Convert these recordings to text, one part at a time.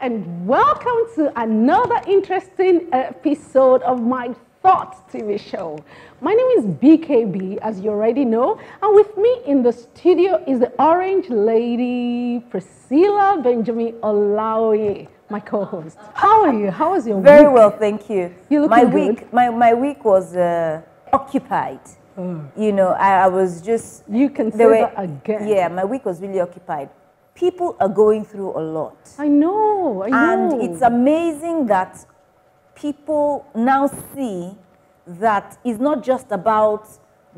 and welcome to another interesting episode of my Thoughts TV show. My name is BKB, as you already know, and with me in the studio is the orange lady, Priscilla Benjamin Olaoye, my co-host. How are you? How was your week? Very well, thank you. You looking good? My week was occupied. You know, I was just... You can say that again. Yeah, my week was really occupied. People are going through a lot. I know. And it's amazing that people now see that it's not just about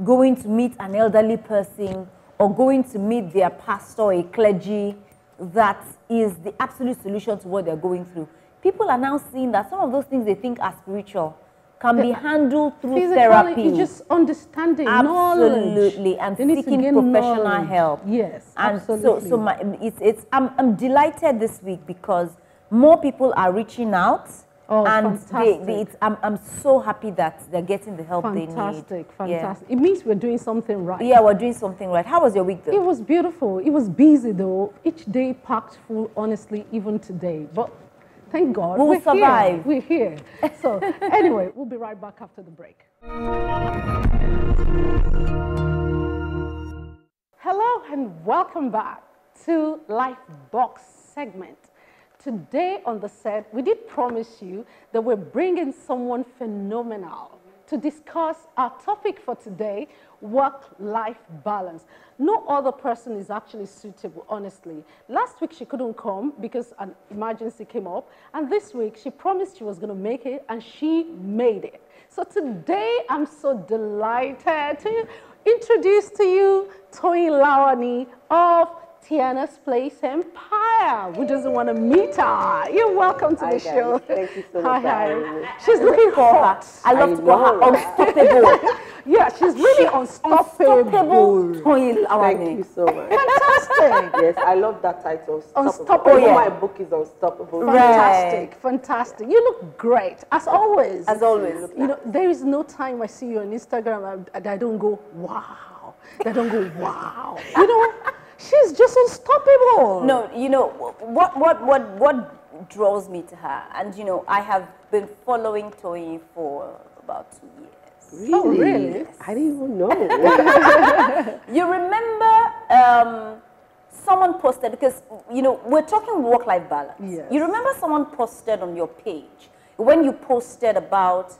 going to meet an elderly person or going to meet their pastor, a clergy, that is the absolute solution to what they're going through. People are now seeing that some of those things they think are spiritual can be handled through therapy. It's just understanding, absolutely, knowledge. And seeking professional help. Yes, and absolutely. I'm delighted this week because more people are reaching out. Oh, and fantastic. I'm so happy that they're getting the help they need. Fantastic. Yeah. It means we're doing something right. Yeah, we're doing something right. How was your week, though? It was beautiful. It was busy, though. Each day packed full, honestly, even today. But thank God. We'll survive. We're here. So anyway, we'll be right back after the break. Hello and welcome back to Life Box segment. Today on the set, we did promise you that we're bringing someone phenomenal to discuss our topic for today, work-life balance. No other person is actually suitable, honestly. Last week, she couldn't come because an emergency came up. And this week, she promised she was going to make it, and she made it. So today, I'm so delighted to introduce to you Toyin Lawani of Tiana's Place Empire. Who doesn't want to meet her? You're welcome to the show. Thank you so much. Hi. She's looking hot. I love to call her unstoppable. Yeah, she's really unstoppable. Toyin Lawani. Thank you so much. Fantastic. Yes, I love that title. Unstoppable. Oh, yeah. My book is Unstoppable. Fantastic, fantastic. You look great, as always. As always. You know, there is no time I see you on Instagram and I don't go, wow. I don't go, wow. You know, she's just unstoppable. No, you know, what draws me to her, and you know, I have been following Toyin for about 2 years. Really? Oh, really? I didn't even know. You remember someone posted, because, you know, we're talking work-life balance. Yes. You remember someone posted on your page, when you posted about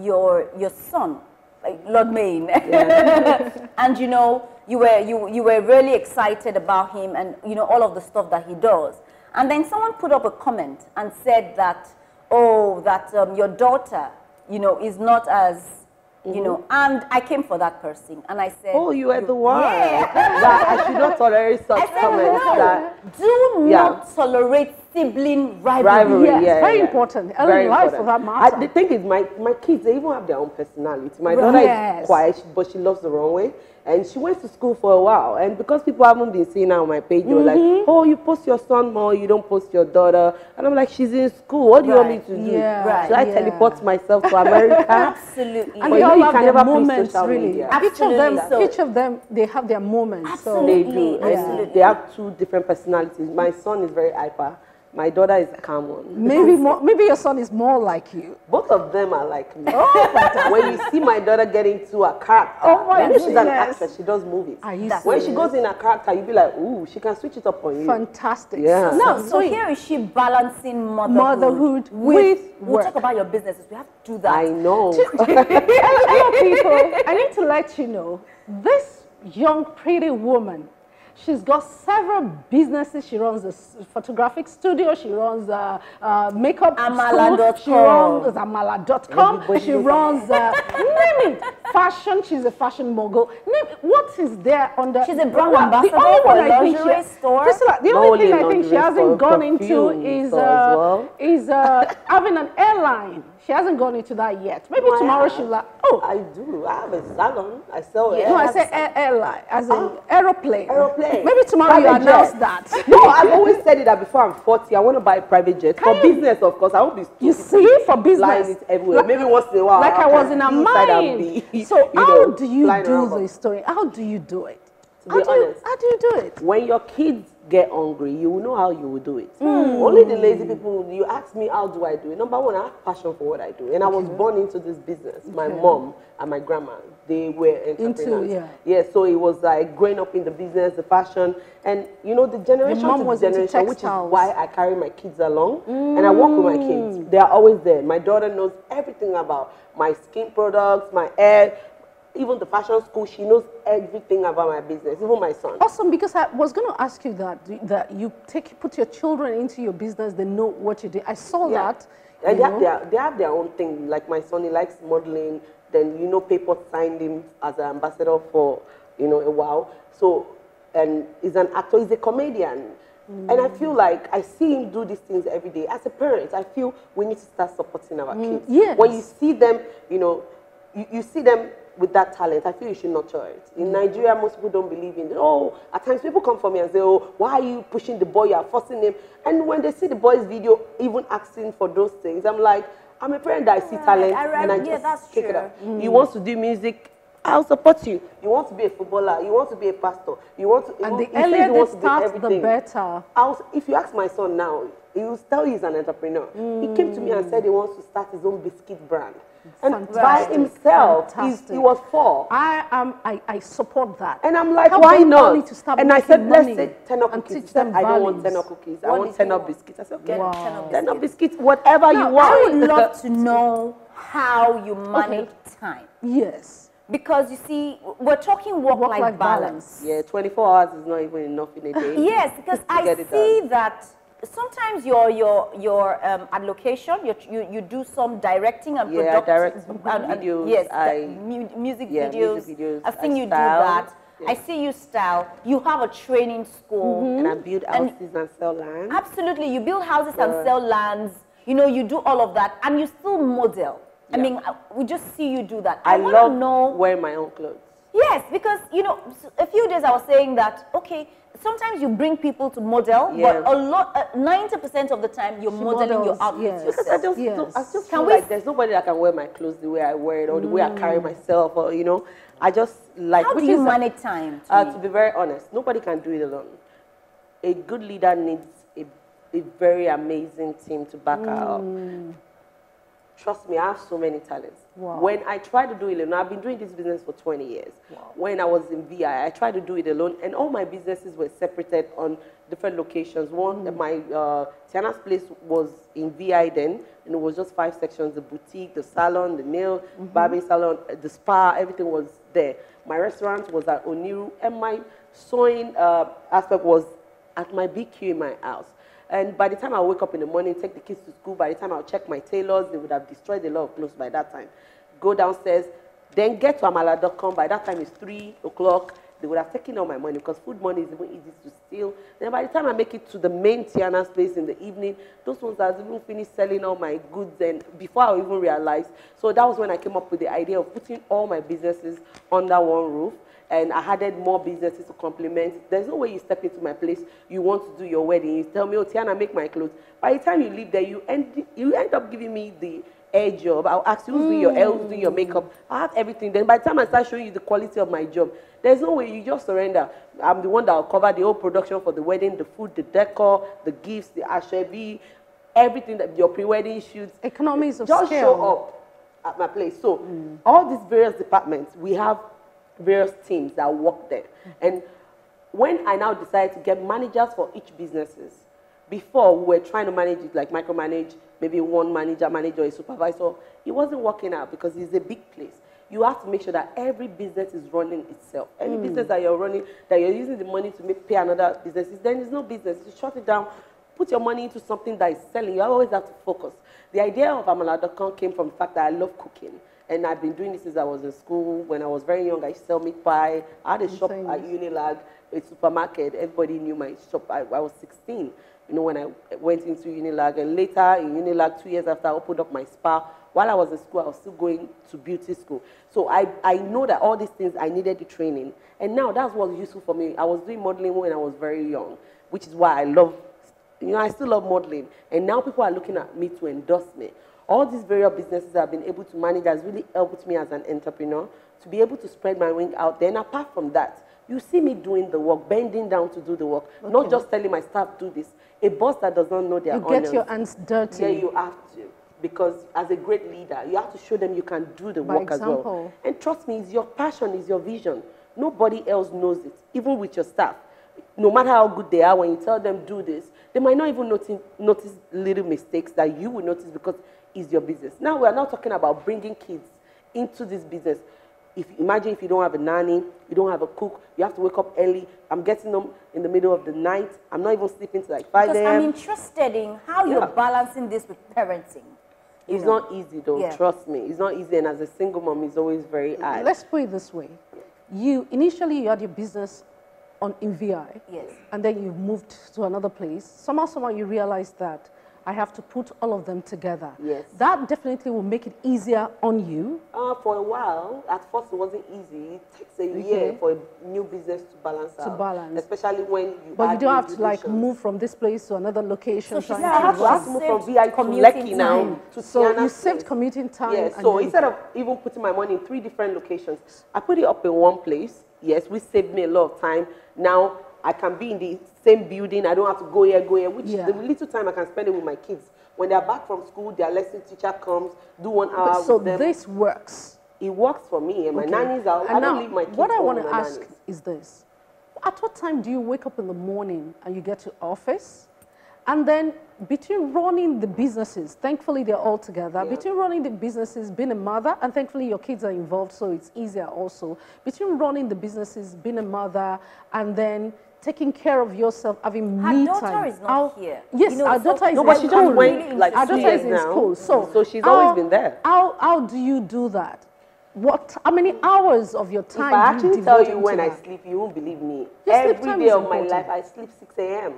your son, like Lord Maine. Yeah. And, you know, you were really excited about him and, you know, all of the stuff that he does. And then someone put up a comment and said that, oh, that your daughter, you know, is not as... You know, and I came for that person, and I said, oh, you were the one. Yeah. That I should not tolerate such comments. No, do not tolerate sibling rivalry. Yes, yeah, very important. Very life important. for that matter. The thing is, my kids, they even have their own personality. My daughter is quiet, but she loves the wrong way. And she went to school for a while. And because people haven't been seeing her on my page, they were like, oh, you post your son more, you don't post your daughter. And I'm like, she's in school. What do you want me to do? Yeah. Should I teleport myself to America? Absolutely. And but they all have can their never moments, really. Media. Each of them, they have their moments. Absolutely. They do. Absolutely. They have two different personalities. My son is very hyper. My daughter is a calm one. Maybe your son is more like you. Both of them are like me. Oh, when you see my daughter get into a character, oh my she's an actress, she does movies. When she goes in a character, you'll be like, ooh, she can switch it up on you. Fantastic. Yeah. So here is she balancing motherhood with work. We'll talk about your businesses. We have to do that. I know. Hello, people. I need to let you know, this young, pretty woman, she's got several businesses. She runs a photographic studio. She runs a makeup AMATA.com. She runs AMATA.com. She runs, name it, fashion. She's a fashion mogul. What is there under? She's a brand ambassador for a lingerie store. The only thing I think she hasn't gone into is having an airline. She hasn't gone into that yet. Maybe tomorrow she'll like, oh. I do. I have a salon. I sell it. No, I say airline, as in aeroplane. Aeroplane. Maybe tomorrow you announce that. No, I've always said it that before I'm 40, I want to buy a private jet. For business, of course. I won't be stupid. You see, for business. Flying it everywhere. Maybe once in a while. Like I was in a mine. So how do you do the story? How do you do it? To be honest. How do you do it? When your kids get hungry, you will know how you will do it. Only the lazy people, you ask me, how do I do it? Number one, I have passion for what I do. And I was born into this business. My mom and my grandma, they were entrepreneurs. So it was like growing up in the business, the fashion. And, you know, the generation to generation, which is why I carry my kids along. And I work with my kids. They are always there. My daughter knows everything about my skin products, my hair, even the fashion school. She knows everything about my business, even my son. Awesome, because I was going to ask you that you put your children into your business, they know what you do. I saw that. And they have their own thing. Like my son, he likes modeling. Then, you know, Paper signed him as an ambassador for, you know, a while. So, and he's an actor, he's a comedian. And I feel like I see him do these things every day. As a parent, I feel we need to start supporting our kids. When you see them, you know, you see them with that talent, I feel you should nurture it. In Nigeria, most people don't believe in it. Oh, at times people come for me and say, oh, why are you pushing the boy? You are forcing him. And when they see the boy's video, even asking for those things, I'm like, I'm a parent that I see talent and I just pick it up. You want to do music, I'll support you. You want to be a footballer, you want to be a pastor, you want to... And the earlier they start, the better. If you ask my son now, he will tell you he's an entrepreneur. He came to me and said he wants to start his own biscuit brand. And by himself, he was 4. I support that. And I'm like, why not? And I said, let's say 10 cookies. He said, I don't want 10 cookies. I want 10 biscuits. I said, okay, 10 biscuits, whatever you want. I would love to know how you manage time. Yes. Because you see, we're talking work-life balance. Yeah, 24 hours is not even enough in a day. Yes, because I see that sometimes your allocation, you do some directing and production. Yeah, I direct videos. Yes, music videos. I've seen you do that. Yeah. I see you style. You have a training school. And I build houses and sell land. Absolutely. You build houses and sell lands. You know, you do all of that. And you still model. I mean, we just see you do that. I love wearing my own clothes. Yes, because, you know, a few days I was saying that, okay, sometimes you bring people to model, but 90% of the time you're modeling your outfits yourself. Because I just feel like there's nobody that can wear my clothes the way I wear it or the way I carry myself, or, you know, I just like... How do you manage time? To be very honest, nobody can do it alone. A good leader needs a very amazing team to back her up. Trust me, I have so many talents. Wow. When I try to do it alone, I've been doing this business for 20 years. Wow. When I was in VI, I tried to do it alone, and all my businesses were separated on different locations. One, my Tiana's place was in VI then, and it was just 5 sections: the boutique, the salon, the nail, barbing salon, the spa, everything was there. My restaurant was at Oniru, and my sewing aspect was at my BQ in my house. And by the time I wake up in the morning, take the kids to school, by the time I'll check my tailors, they would have destroyed a lot of clothes by that time. Go downstairs, then get to amala.com. By that time, it's 3 o'clock. They would have taken all my money because food money is even easy to steal. Then by the time I make it to the main Tiana's place in the evening, those ones have even finished selling all my goods and before I even realized. So that was when I came up with the idea of putting all my businesses under one roof. And I added more businesses to complement. There's no way you step into my place, you want to do your wedding, you tell me, oh, Tiana, make my clothes. By the time you leave there, you end up giving me the hair job. I'll ask you who's doing your hair, who's doing your makeup. I have everything. Then by the time I start showing you the quality of my job, there's no way you just surrender. I'm the one that will cover the whole production for the wedding, the food, the decor, the gifts, the ashebi, everything that your pre-wedding shoots. Economies of scale. Just show up at my place. So all these various departments, we have various teams that work there. And when I now decided to get managers for each businesses, before we were trying to manage it like micromanage, maybe one manager, a supervisor, it wasn't working out because it's a big place. You have to make sure that every business is running itself. Any business that you're running, that you're using the money to pay another business, then there's no business. You shut it down, put your money into something that is selling. You always have to focus. The idea of amala.com came from the fact that I love cooking. And I've been doing this since I was in school. When I was very young, I used to sell meat pie. I had a shop at Unilag, a supermarket. Everybody knew my shop. I was 16, you know, when I went into Unilag. And later in Unilag, 2 years after, I opened up my spa. While I was in school, I was still going to beauty school. So I know that all these things, I needed the training. And now that's what's useful for me. I was doing modeling when I was very young, which is why I love, you know, I still love modeling. And now people are looking at me to endorse me. All these various businesses I've been able to manage has really helped me as an entrepreneur to be able to spread my wing out there. And apart from that, You see me doing the work, bending down to do the work, not just telling my staff do this. A boss that does not know their onions. You get your hands dirty. Yeah, you have to. Because as a great leader, you have to show them you can do the work as well. And trust me, it's your passion, it's your vision. Nobody else knows it, even with your staff. No matter how good they are, when you tell them do this, they might not even notice little mistakes that you will notice because it's your business. Now, we are not talking about bringing kids into this business. Imagine if you don't have a nanny, you don't have a cook, you have to wake up early. I'm getting them in the middle of the night. I'm not even sleeping till like 5 a.m. Because I'm interested in how you're balancing this with parenting. It's not easy, though. Trust me. It's not easy, and as a single mom, it's always very hard. Let's put it this way. Initially, you had your business in VI. Yes. And then you moved to another place. Somehow you realized that I have to put all of them together. Yes. That definitely will make it easier on you. For a while, at first it wasn't easy. It takes a year for a new business to balance out. Especially when you But you don't have to like move from this place to another location. So I have to move from VI to Lekki now. So you saved commuting time. Yes, so instead of even putting my money in 3 different locations, I put it up in one place. Yes, which saved me a lot of time. Now I can be in the same building. I don't have to go here, which the little time I can spend it with my kids. When they're back from school, their lesson teacher comes, do 1 hour with them. So this works. It works for me, and my nannies are, I don't leave my kids. What I want to ask is this. At what time do you wake up in the morning and you get to office? And then between running the businesses, thankfully they're all together, between running the businesses, being a mother, and thankfully your kids are involved, so it's easier also. Between running the businesses, being a mother, and then taking care of yourself, having me time. Her daughter is not here. Yes, our daughter is in school. But she just went like our daughter is in school. So she's always been there. How do you do that? How many hours of your time if I actually tell you when I sleep, you won't believe me. Every day of my life, I sleep 6 a.m.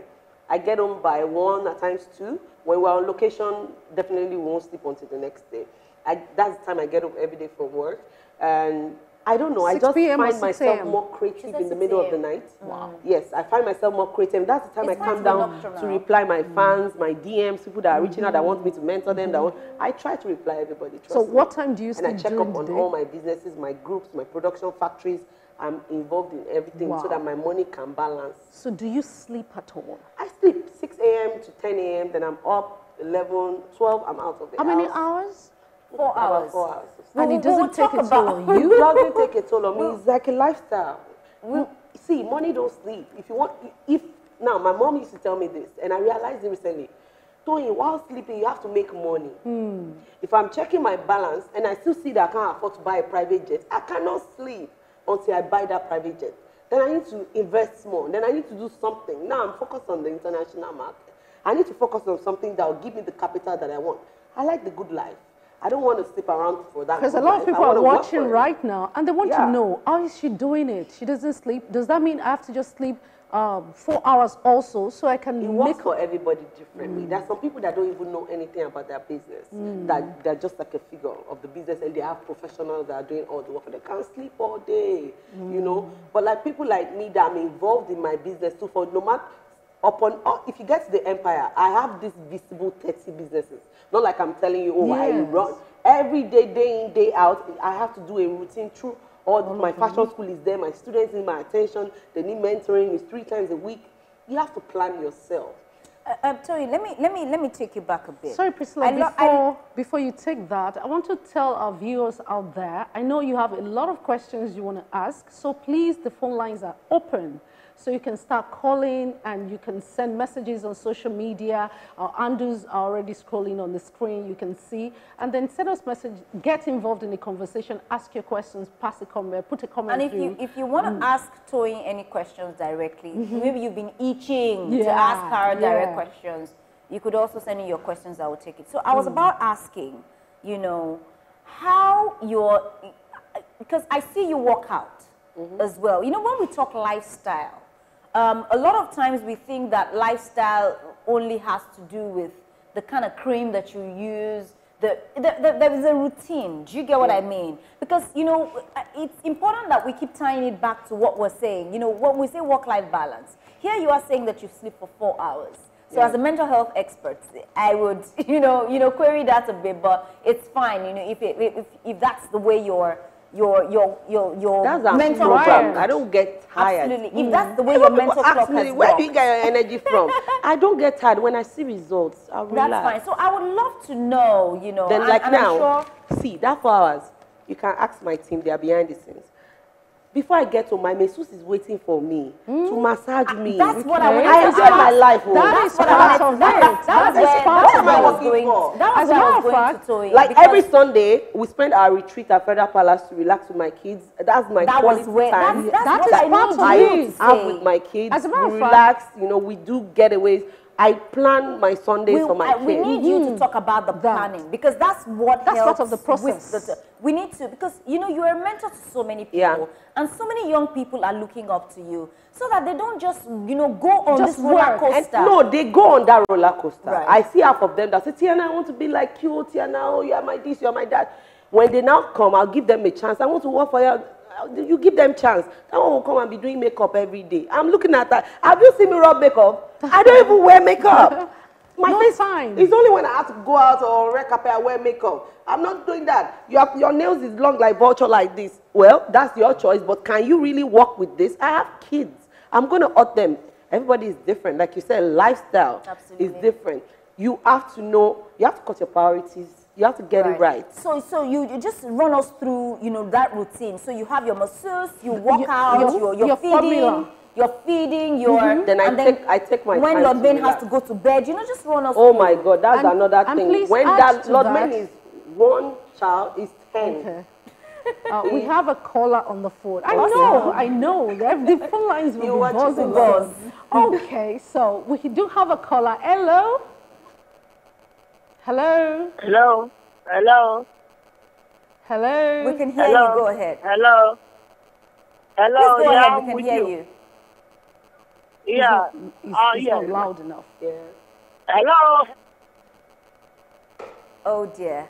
I get home by 1, at times 2. When we're on location, definitely we won't sleep until the next day. That's the time I get home every day from work. And I don't know, I just find myself more creative in the middle of the night. Wow. Yes, I find myself more creative. That's the time I come down to reply my fans, my DMs, people that are reaching out that want me to mentor them. I try to reply everybody. So what time do you sleep? And I check up on all my businesses, my groups, my production factories. I'm involved in everything so that my money can balance. So do you sleep at all? I sleep 6 a.m. to 10 a.m. Then I'm up 11, 12. I'm out of the house. How many hours? 4 hours. 4 hours. And it doesn't take a toll on you? It doesn't take a toll on me. It's like a lifestyle. See, money don't sleep. Now, my mom used to tell me this, and I realized it recently. Toyin, while sleeping, you have to make money. If I'm checking my balance and I still see that I can't afford to buy a private jet, I cannot sleep until I buy that private jet. Then I need to invest more. Then I need to do something. Now I'm focused on the international market. I need to focus on something that will give me the capital that I want. I like the good life. I don't want to sleep around for that. Because a lot of people are watching right now and they want to know, how is she doing it? She doesn't sleep. Does that mean I have to just sleep 4 hours also so I can It works for everybody differently. There's some people that don't even know anything about their business. That they're just like a figure of the business, and they have professionals that are doing all the work. They can't sleep all day, you know. But like people like me that I'm involved in my business too, for no matter if you get to the empire, I have this visible 30 businesses. Not like I'm telling you, I run every day, day in, day out. I have to do a routine through my fashion school is there. My students need my attention. They need mentoring. It's 3 times a week. You have to plan yourself. Toyin, let me take you back a bit. Sorry, Priscilla, before you take that, I want to tell our viewers out there, I know you have a lot of questions you want to ask, so please, the phone lines are open. So you can start calling and you can send messages on social media. Our handles are already scrolling on the screen, you can see. And then send us message, get involved in the conversation, ask your questions, pass a comment, put a comment. And if you want to ask Toyin any questions directly, maybe you've been itching to ask her direct questions, you could also send in your questions, I will take it. So I was about asking, you know, how you're, because I see you work out as well. You know, when we talk lifestyle, a lot of times we think that lifestyle only has to do with the kind of cream that you use. There is a routine. Do you get what I mean? Because, you know, it's important that we keep tying it back to what we're saying. You know, when we say work-life balance, here you are saying that you sleep for 4 hours. So as a mental health expert, I would, you know, query that a bit, but it's fine. You know, if that's the way you're that's mental program. clock. I don't get tired. Absolutely. If that's the way your mental clock has where do you get your energy from? I don't get tired. When I see results, I'll relax. That's fine. So I would love to know, you know. Then and now, I'm sure see, that 4 hours, you can ask my team, they are behind the scenes. Before I get home, my masseuse is waiting for me to massage me. That's what I wanted I enjoy my life. That is part of it. That is part of it. That was where I was going to Toyin. Like every Sunday, we spend our retreat at Federal Palace to relax with my kids. That's my quality time. That is part of I have with my kids. As a matter of fact, relax, you know, we do getaways. I plan my Sundays for my kids. We need you to talk about the planning, because that's what helps part of the process. We need to, because, you know, you're a mentor to so many people, and so many young people are looking up to you, so that they don't just, you know, go on this roller coaster. No, they go on that roller coaster. Right. I see half of them that say, Tiana, I want to be like you. Tiana, oh, you are my this, you are my that. When they now come, I'll give them a chance. I want to work for you. You give them chance. That one will come and be doing makeup every day. I'm looking at that. Have you seen me rub makeup? I don't even wear makeup. My face fine. It's only when I have to go out or red carpet I wear makeup. I'm not doing that. Your nails is long like vulture like this. Well, that's your choice, but can you really work with this? I have kids. I'm going to hurt them. Everybody is different. Like you said, lifestyle is different. You have to know, you have to cut your priorities. You have to get it right. So you just run us through, you know, that routine. So you have your masseuse, you walk out, your feeding, Then I take my time. When Lord Ben has to go to bed, you know, just run us through. Oh my God, that's another thing. When that Lord Ben is one child, is 10. Okay. We have a caller on the phone. I know. The phone lines will be buzzing. Okay, so we do have a caller. Hello? Hello? Hello? Hello? Hello? We can hear you. Go ahead. Hello? Hello? Please go ahead. We can hear you. Yeah. It's not loud enough. Yeah. Hello? Oh, dear.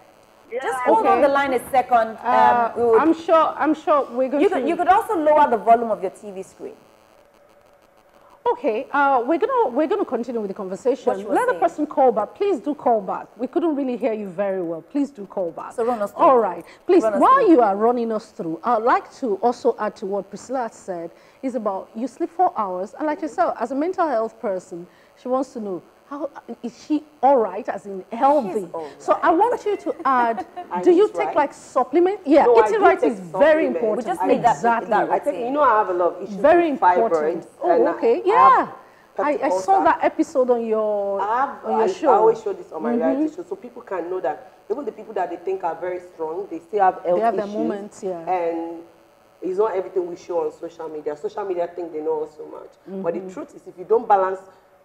Yeah. Just hold on the line a second. I'm sure we're going to... You could also lower the volume of your TV screen. Okay, we're gonna continue with the conversation. Let the person call back. Please do call back. We couldn't really hear you very well. Please do call back. So run us through. All right. Please, while you are running us through, I'd like to also add to what Priscilla said, is about you sleep 4 hours, and like yourself, as a mental health person, she wants to know, how is she all right, as in healthy? So I want you to add, do you take like supplement? Yeah, no, eating right is very important. We just need that. I take, you know, I have a lot of issues very with important. fibroids. Oh, okay, yeah. I saw that episode on your show. I always show this on my reality show, so people can know that even the people that they think are very strong, they still have health issues. Their moments, And it's not everything we show on social media. Social media think they know us so much. But the truth is, if you don't balance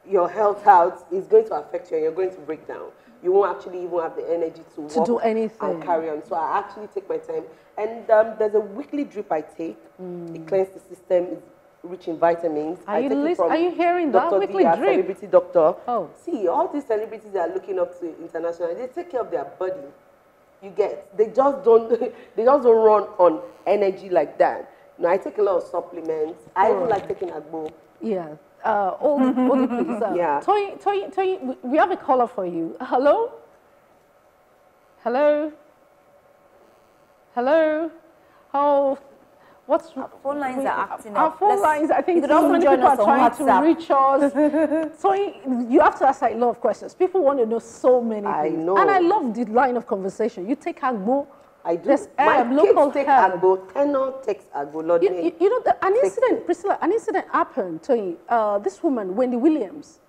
your health out, it's going to affect you and you're going to break down. You won't actually even have the energy to do anything and carry on. So I actually take my time. And there's a weekly drip I take. It cleanses the system. It's rich in vitamins. Are you hearing that weekly drip? Celebrity doctor. Oh. See, all these celebrities that are looking up to internationally, they take care of their body. You get, they just don't run on energy like that. No, I take a lot of supplements. I even like taking agbo. Yeah. All please. Yeah. Toyin, we have a caller for you. Hello? Hello? Hello? Oh, what's... Our phone lines are acting Our up. phone lines, I think so many people are trying to reach us. So you have to ask a lot of questions. People want to know so many things. I know. And I love the line of conversation. You take agbo. I do. My kids take agbo. Tenor takes agbo. Lord, you know, an incident, Priscilla, an incident happened to this woman, Wendy Williams.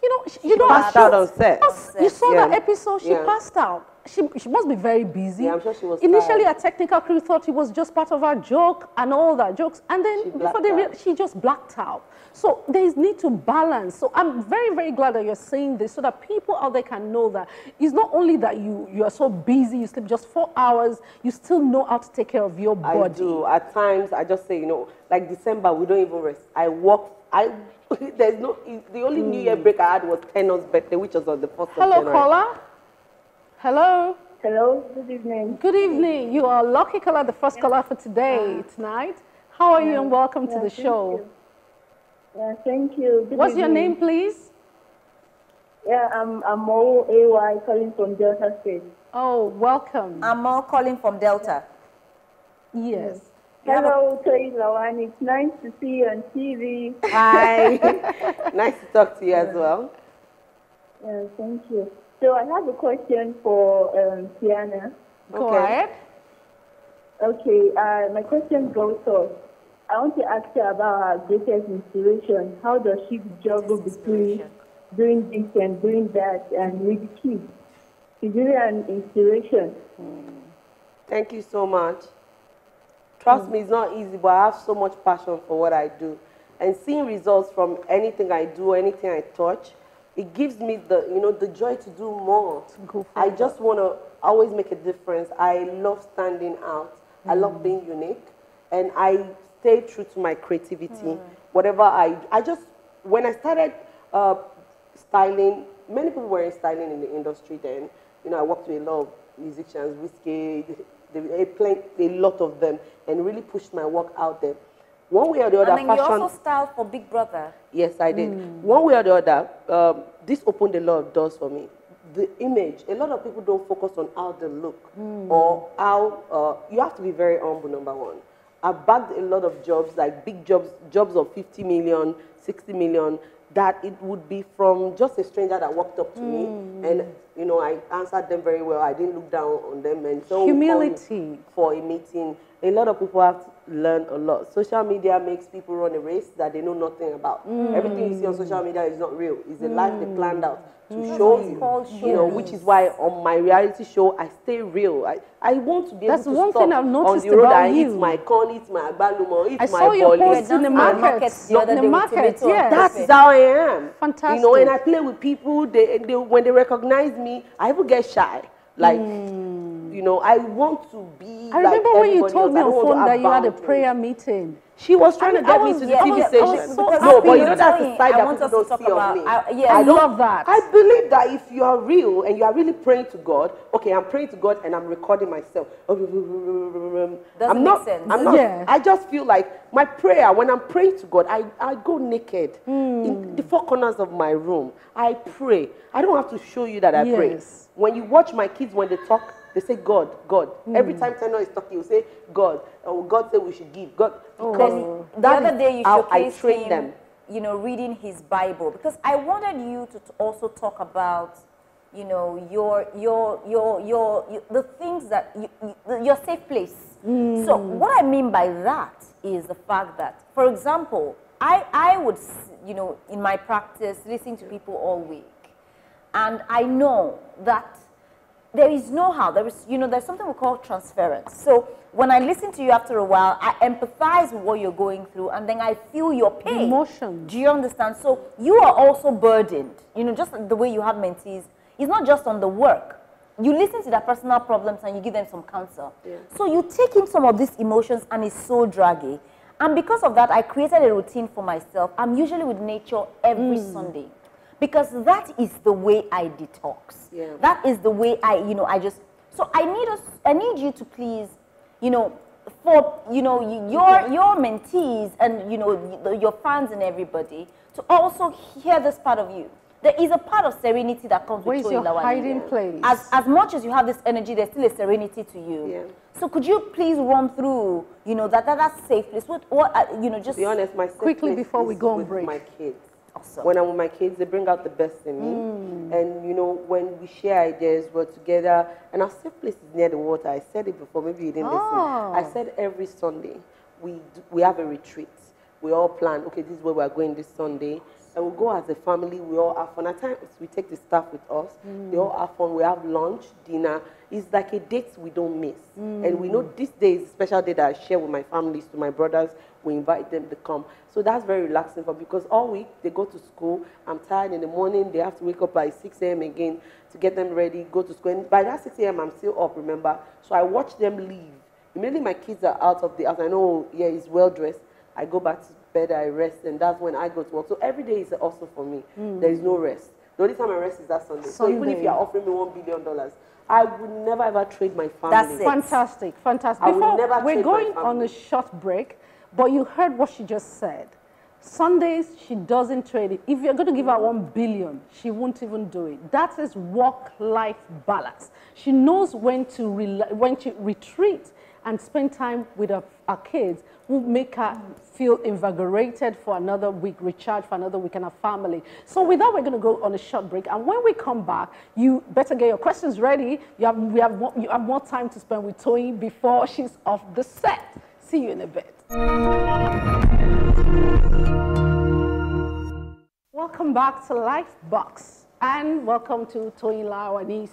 You know, passed out on set. You saw that episode. She passed out. She must be very busy. Yeah, I'm sure she was Initially, tired. a technical crew thought it was just part of her joke and all that jokes, and then she just blacked out. So there is need to balance. So I'm very, very glad that you're saying this, so that people out there can know that it's not only that you are so busy, you sleep just 4 hours, you still know how to take care of your body. I do. At times, I just say, like December, we don't even rest. I work. There's no. The only New Year break I had was Tenor's birthday, which was on the 1st of January. Hello, caller. Hello. Hello. Good evening. Good evening. You are lucky caller, the first caller for tonight. How are you, and welcome to the show. Yeah, thank you. What's your name, please? Yeah, I'm Mo AY calling from Delta State. Oh, welcome. I'm Mo calling from Delta. Yes. Hello, Toyin Lawani. It's nice to see you on TV. Hi. Nice to talk to you as well. Thank you. So I have a question for Tiana. Go ahead. Okay, my question goes on. I want to ask her about her greatest inspiration. How does she juggle between doing this and doing that and with the kids? She's really an inspiration. Thank you so much. Trust me, it's not easy, but I have so much passion for what I do. And seeing results from anything I do, anything I touch, it gives me the, you know, the joy to do more. I just want to always make a difference. I love standing out. I love being unique. And I stay true to my creativity. Whatever I just, when I started styling, many people were styling in the industry then. You know, I worked with a lot of musicians, Whiskey, they played a lot of them, and really pushed my work out there. One way or the other, and then you also styled for Big Brother. Yes, I did. One way or the other, this opened a lot of doors for me. The image, a lot of people don't focus on how they look or how, you have to be very humble, number one. I bagged a lot of jobs, like big jobs, jobs of 50 million, 60 million, that it would be from just a stranger that walked up to me, and you know, I answered them very well. I didn't look down on them, and so humility for a meeting. A lot of people have to learn a lot. Social media makes people run a race that they know nothing about. Everything you see on social media is not real. It's a life they planned out to show you, you know, which is why on my reality show I stay real. I want to be able to one stop thing I've noticed on the road. about I you. eat my corn, eat my agbalumo, eat I my saw you post in the market. The market, yes. That's how I am. Fantastic. You know, and I play with people. They when they recognize me, I even get shy. Like, you know, I want to be. I remember like when you told me on phone that you had a boundaries. prayer meeting. She was trying to get me to the TV station. No, but you know that's the side that people don't see of me. I love that. I believe that if you are real and you are really praying to God, okay, I'm praying to God and I'm recording myself. Doesn't make sense. I'm not. Yeah. I just feel like my prayer, when I'm praying to God, I go naked in the four corners of my room. I pray. I don't have to show you that I pray. When you watch my kids, when they talk, they say, God, God. Every time Tenor is talking, you say, God. Oh, God said we should give. God. Because the other day you showcased him, them. You know, reading his Bible. Because I wanted you to also talk about, you know, the things that, your safe place. So what I mean by that is the fact that, for example, I would, you know, in my practice, listen to people all week. And I know that there is know-how. There is, you know, there's something we call transference. So when I listen to you after a while, I empathize with what you're going through, and then I feel your pain. Emotions. Do you understand? So you are also burdened. You know, just the way you have mentees. It's not just on the work. You listen to their personal problems and you give them some counsel. Yeah. So you take in some of these emotions, and it's so draggy. And because of that, I created a routine for myself. I'm usually with nature every Sunday. Because that is the way I detox. Yeah. That is the way you know, I just, so I need you to please, you know, for, you know, your mentees and, you know, your fans and everybody to also hear this part of you. There is a part of serenity that comes with Toyin Lawani. Where's your hiding place? As much as you have this energy, there's still a serenity to you. Yeah. So could you please run through, you know, that safe place? What you know, just... To be honest, my safe quickly place before we go on break. My kids. Awesome. When I'm with my kids, they bring out the best in me. And, you know, when we share ideas, we're together. And our safe place is near the water. I said it before, maybe you didn't listen. I said every Sunday, we have a retreat. We all plan, okay, this is where we're going this Sunday. And we go as a family, we all have fun. At times, we take the staff with us. They all have fun. We have lunch, dinner. It's like a date we don't miss. And we know this day is a special day that I share with my families, to my brothers. We invite them to come. So that's very relaxing for me, because all week they go to school. I'm tired in the morning. They have to wake up by 6 a.m. again to get them ready, go to school. And by that 6 a.m., I'm still up, remember? So I watch them leave. Immediately my kids are out of the house. I know, yeah, he's well dressed. I go back to bed, I rest, and that's when I go to work. So every day is also for me. There is no rest. The only time I rest is that Sunday. So even if you're offering me $1 billion, I would never ever trade my family. That's it. Fantastic, fantastic. We're going on a short break, but you heard what she just said. Sundays, she doesn't trade it. If you're going to give her $1 billion, she won't even do it. That is work-life balance. She knows when to retreat and spend time with our kids will make her feel invigorated for another week, recharge for another week, and our family. So with that, we're going to go on a short break. And when we come back, you better get your questions ready. You have more time to spend with Toyin before she's off the set. See you in a bit. Welcome back to Life Box, and welcome to Toyin Lawani's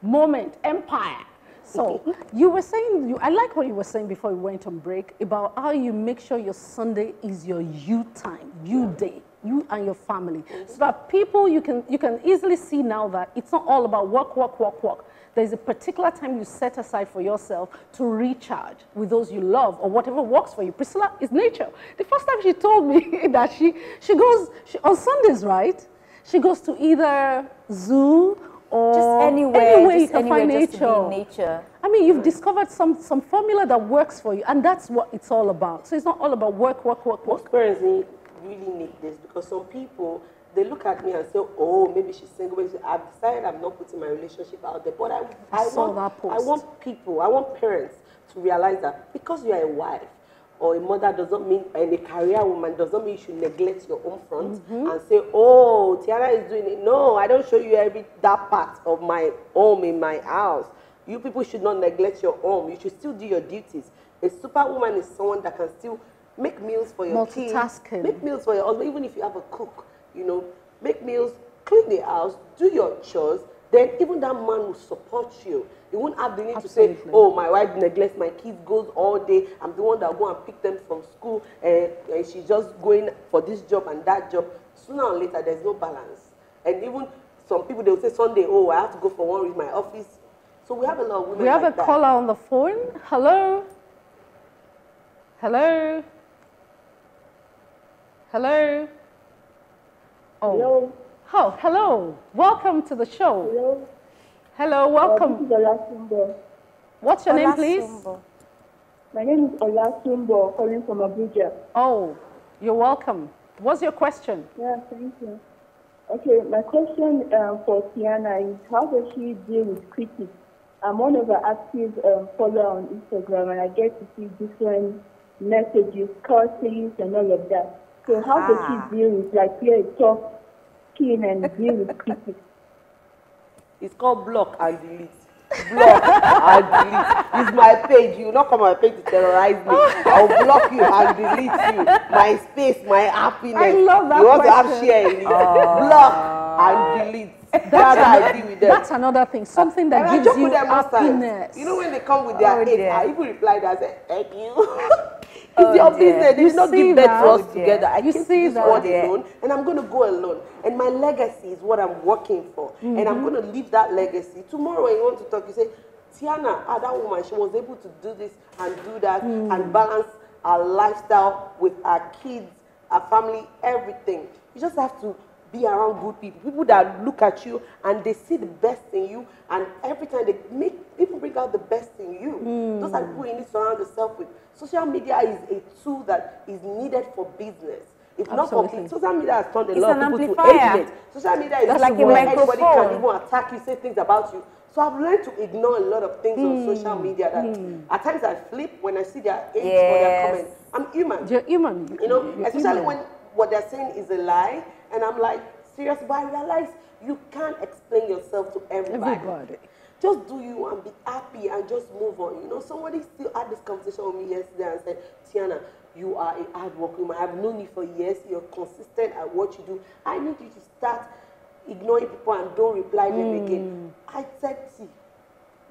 Moment Empire. So you were saying, I like what you were saying before we went on break about how you make sure your Sunday is your you time, you day, you and your family, so that people, you can easily see now that it's not all about work, work, work, work. There's a particular time you set aside for yourself to recharge with those you love or whatever works for you. Priscilla is nature. The first time she told me that she goes on Sundays, right? She goes to either zoo or just anywhere you can find nature. Just to be in nature. I mean, you've discovered some formula that works for you, and that's what it's all about. So it's not all about work, work, work, work. Most parents really need this, because some people, they look at me and say, oh, maybe she's single. Maybe I've decided I'm not putting my relationship out there. But I want parents to realize that because you're a wife or a mother doesn't mean, and a career woman doesn't mean you should neglect your own front and say, oh, Tiana is doing it. No, I don't show you that part of my home in my house. You people should not neglect your home. You should still do your duties. A superwoman is someone that can still make meals for your kids, make meals for your husband, even if you have a cook. You know, make meals, clean the house, do your chores, then even that man will support you. You won't have the need to say, oh, my wife neglects my kids, goes all day, I'm the one that will go and pick them from school, and she's just going for this job and that job. Sooner or later, there's no balance. And even some people, they'll say Sunday, oh, I have to go for one with my office. So we have a lot of women We have a caller on the phone. Hello? Hello? Hello? Oh. Hello. Oh, hello. Welcome to the show. Hello. Hello, welcome. This is Olasunbo. What's your name, please? My name is Olasunbo, calling from Abuja. Oh, you're welcome. What's your question? Yeah, thank you. Okay, my question for Tiana is, how does she deal with critics? I'm one of her active followers on Instagram, and I get to see different messages, cursings, and all of that. So how does she deal with, like, play a tough skin and deal with critics? It's called block and delete. Block and delete. It's my page. You will not come on my page to terrorize me. I'll block you and delete you. My space, my happiness. I love that. You want to have share in it. Block and delete. That's how I deal with them. That's another thing. Something that gives you happiness. You know, when they come with their hate, I even reply that I say, thank you. It's your business. They did not give birth to us together. I came to this world alone, and I'm going to go alone. And my legacy is what I'm working for. And I'm going to leave that legacy. Tomorrow when you want to talk, you say, Tiana, that woman, she was able to do this and do that and balance our lifestyle with our kids, our family, everything. You just have to be around good people that look at you and they see the best in you, and every time they make people bring out the best in you. Those are people you need to surround yourself with. Social media is a tool that is needed for business. If not for people, social media has turned a lot of people to hate it. Social media is like where anybody can even attack you, say things about you. So I've learned to ignore a lot of things on social media that at times I flip when I see their age or their comments. I'm human. You're human. You know, especially when what they're saying is a lie, and I'm like, serious, but I realize you can't explain yourself to everybody. Just do you and be happy and just move on. You know, somebody still had this conversation with me yesterday and said, Tiana, you are a hard worker woman. I've known you for years. You're consistent at what you do. I need you to start ignoring people and don't reply them again. I said, see,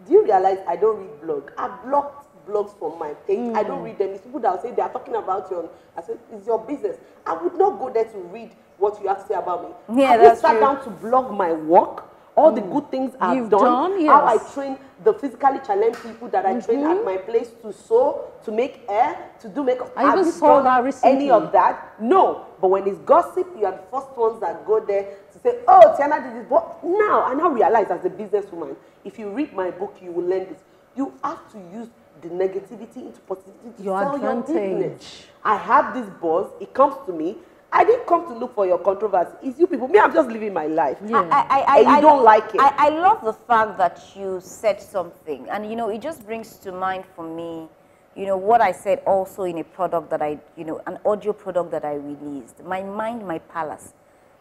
do you realize I don't read blogs? I've blocked blogs from my page. I don't read them. It's people that will say they are talking about you. I said, it's your business. I would not go there to read what you have to say about me. Yeah, I just sat down to blog my work, all the good things I've done, how I train the physically challenged people that I train at my place to sew, to make hair, to do makeup. I even saw that recently. Any of that? No. But when it's gossip, you are the first ones that go there to say, oh, Tiana did this. But now, I now realize as a businesswoman, if you read my book, you will learn this. You have to use the negativity into positivity to sell your business. I have this boss, he comes to me, I didn't come to look for your controversy. It's you people. Me, I'm just living my life. Yeah. And you don't like it. I love the fact that you said something. And, you know, it just brings to mind for me, you know, what I said also in a product that I, you know, an audio product that I released. My Mind, My Palace.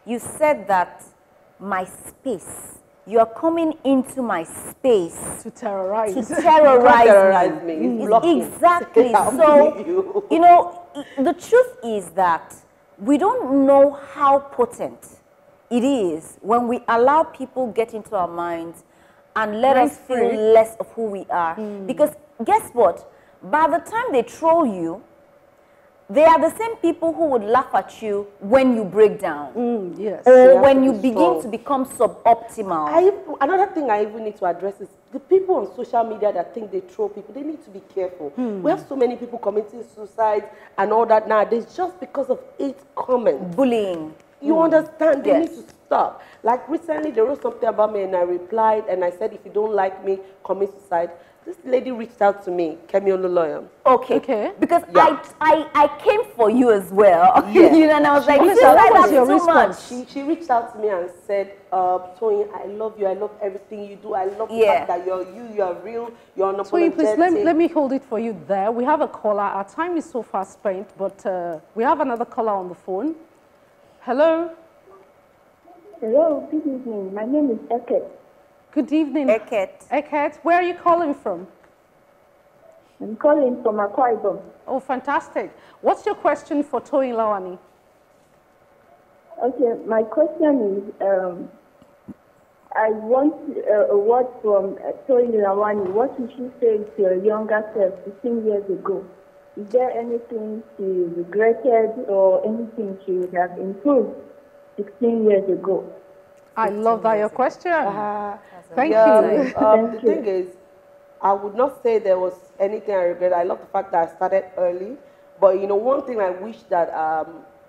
You said that my space, you are coming into my space. To terrorize. To terrorize me. Exactly. So, you know, the truth is that we don't know how potent it is when we allow people get into our minds and let us feel less of who we are. Because guess what? By the time they troll you, they are the same people who would laugh at you when you break down. Yes. Or when you begin to become suboptimal. Another thing I even need to address is the people on social media that think they troll people, they need to be careful. We have so many people committing suicide and all that nowadays just because of 8 comments. Bullying. You understand? They need to stop. Like recently, they wrote something about me and I replied and I said, if you don't like me, commit suicide. This lady reached out to me, Kemi Ololoyem. Okay. Because I came for you as well. Yeah. You know, and I was like, what's your response? She reached out to me and said, Toyin, I love you. I love everything you do. I love the fact that you're real, you're unapologetic. Toyin, please, let me hold it for you there. We have a caller. Our time is so far spent, but we have another caller on the phone. Hello? Hello, good evening. My name is Eket. Good evening. Eket. Where are you calling from? I'm calling from Akwa Ibom. Oh, fantastic. What's your question for Toyin Lawani? Okay, my question is, I want a word from Toyin Lawani. What would she say to your younger self 15 years ago? Is there anything she regretted or anything she would have improved 16 years ago? I love that your question. Thank you. The thing is, I would not say there was anything I regret. I love the fact that I started early. But, you know, one thing I wish that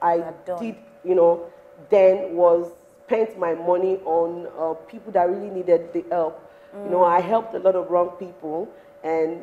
I did, you know, then was spent my money on people that really needed the help. You know, I helped a lot of wrong people and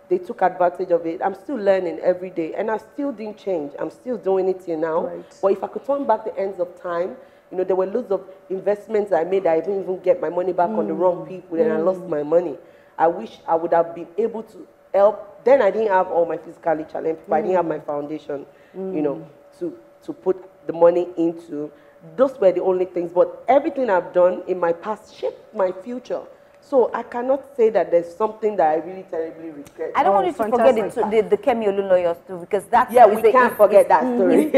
they took advantage of it. I'm still learning every day and I still didn't change. I'm still doing it till now. But if I could turn back the ends of time, you know, there were loads of investments I made that I didn't even get my money back on the wrong people and I lost my money. I wish I would have been able to help. Then I didn't have all my physically challenged people. I didn't have my foundation, you know, to put the money into. Those were the only things. But everything I've done in my past shaped my future. So I cannot say that there's something that I really terribly regret. I don't want you to forget the Kemi Ololoyo story because that's... Yeah, we can't forget that story.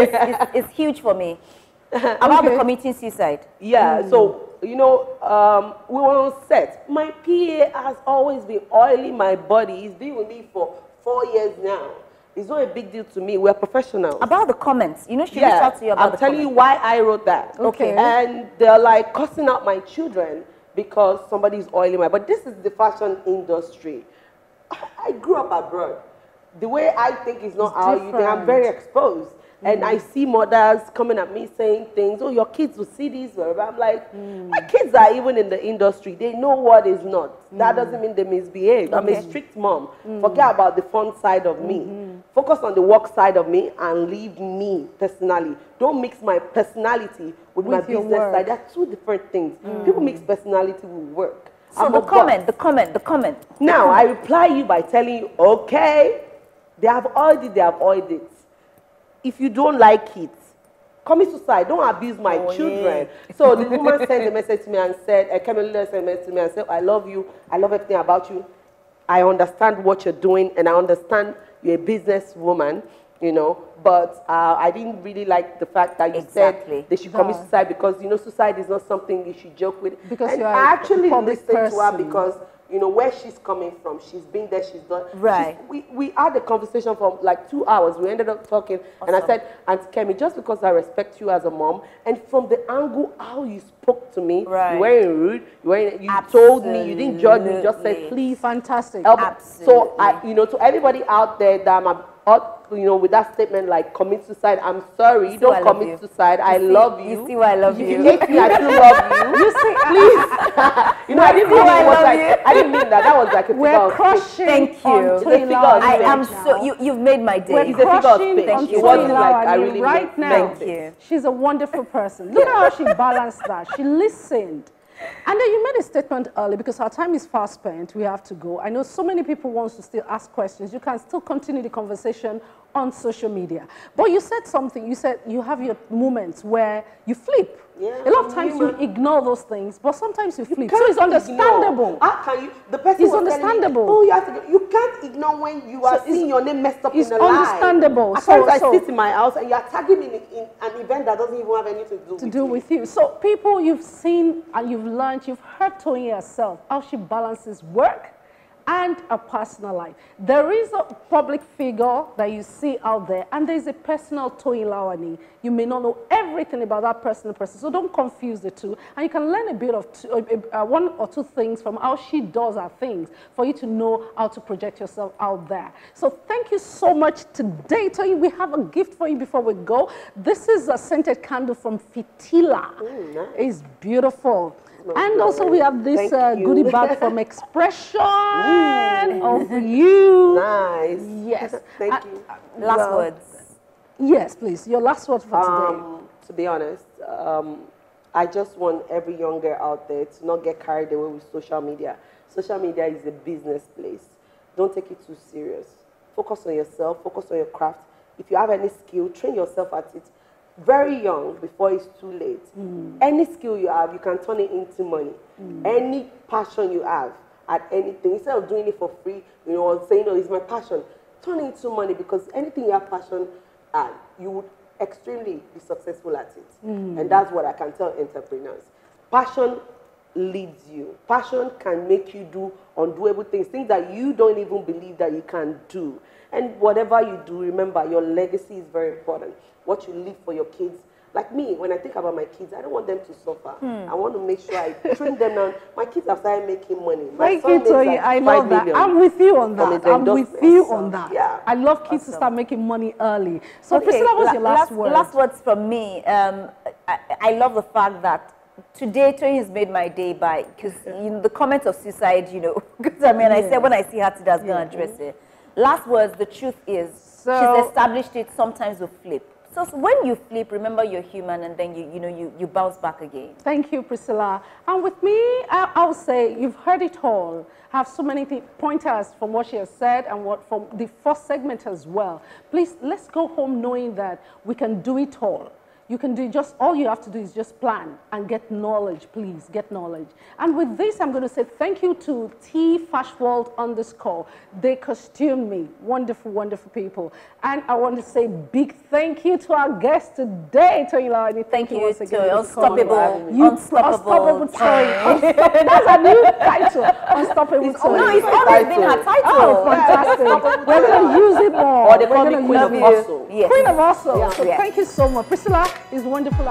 It's huge for me. About the committing suicide. Yeah, so, you know, we were on set. My PA has always been oiling my body. He's been with me for 4 years now. It's not a big deal to me. We're professionals. About the comments. You know, she reached out to you about the comments. I'm telling you why I wrote that. Okay. And they're like cussing out my children because somebody's oiling my body. This is the fashion industry. I grew up abroad. The way I think is not how you think. I'm very exposed. And I see mothers coming at me saying things, oh, your kids will see this, whatever. I'm like, my kids are even in the industry. They know what is not. That doesn't mean they misbehave. I'm a strict mom. Forget about the fun side of me. Focus on the work side of me and leave me personally. Don't mix my personality with my business side. They're 2 different things. People mix personality with work. So the comment. Now, I reply you by telling you, okay, they have oiled it. If you don't like it, commit suicide. Don't abuse my children. So the woman sent a message to me and said, Kemi sent a message to me and said, I love you. I love everything about you. I understand what you're doing and I understand you're a businesswoman, you know, but I didn't really like the fact that you said they should commit suicide because, you know, suicide is not something you should joke with. Because and I actually listened to her because, you know, where she's coming from. She's been there, she's done. Right. We had a conversation for like 2 hours. We ended up talking. And I said, Auntie Kemi, just because I respect you as a mom, and from the angle how you spoke to me, you weren't rude, you told me, you didn't judge me, you just said, please. Fantastic. So, you know, to everybody out there that with that statement like commit suicide. I'm sorry, don't commit suicide. I love you. You see why I love you. If you hate me, I still love you. You see, please. I didn't mean I didn't mean that. That was like a figure of speech. Thank you. I am so you've made my day. We're crushing on Toyin Lawani right now. Thank you. She's a wonderful person. Look at how she balanced that. She listened. And then you made a statement early, because our time is fast spent. We have to go. I know so many people want to still ask questions. You can still continue the conversation on social media. But you said something. You said you have your moments where you flip. Yeah, a lot of times you ignore those things, but sometimes you flip. So it's understandable. How can you? The person is understandable. Me, you have to. You can't ignore when you are seeing your name messed up in the line. It's understandable. At times I sit in my house and you are tagging me in an event that doesn't even have anything to do with you. So people you've seen and you've learned, you've heard Toyin herself, how she balances work and a personal life. There is a public figure that you see out there, and there's a personal Toyin Lawani. You may not know everything about that personal person, so don't confuse the two. And you can learn a bit of one or two things from how she does her things for you to know how to project yourself out there. So thank you so much today, Toyin. We have a gift for you before we go. This is a scented candle from Fitila. Nice. It's beautiful. And also we have this goodie bag from Expression of you. Nice. Yes. Thank you. Last words. Yes, please. Your last word for today. To be honest, I just want every young girl out there to not get carried away with social media. Social media is a business place. Don't take it too serious. Focus on yourself. Focus on your craft. If you have any skill, train yourself at it. Very young before it's too late. Any skill you have, you can turn it into money. Any passion you have at anything, instead of doing it for free, or saying, "Oh, it's my passion," turn it into money, because anything you have passion at, you would extremely be successful at it. And that's what I can tell entrepreneurs. Passion leads you. Passion can make you do undoable things that you don't even believe that you can do. And whatever you do, remember, your legacy is very important. What you leave for your kids. Like me, when I think about my kids, I don't want them to suffer. I want to make sure I train them now. My kids have started making money. Thank you, Toyin. I love that. I'm with you on that. I'm with you on that. Yeah. I love kids to start making money early. So, Priscilla, what's your last word? Last words from me. I love the fact that today Toyin has made my day by, because the comment of suicide, because I said when I see her today, I was going to address it. Last words, the truth is, she's established it, sometimes we flip. So when you flip, remember you're human, and then you bounce back again. Thank you, Priscilla. And with me, I'll say you've heard it all. I have so many pointers from what she has said and from the first segment as well. Please, let's go home knowing that we can do it all. You can do all you have to do is just plan and get knowledge, please, get knowledge. And with this, I'm going to say thank you to _. They costumed me. Wonderful, wonderful people. And I want to say big thank you to our guest today, Toyin Lawani. Thank you once again. Unstoppable Toyin. That's a new title. Unstoppable Toyin. No, it's always been her title. Oh, fantastic. We're going to use it more. Or they call me Queen of Hustle. Queen of Hustle. So thank you so much. Priscilla is wonderful.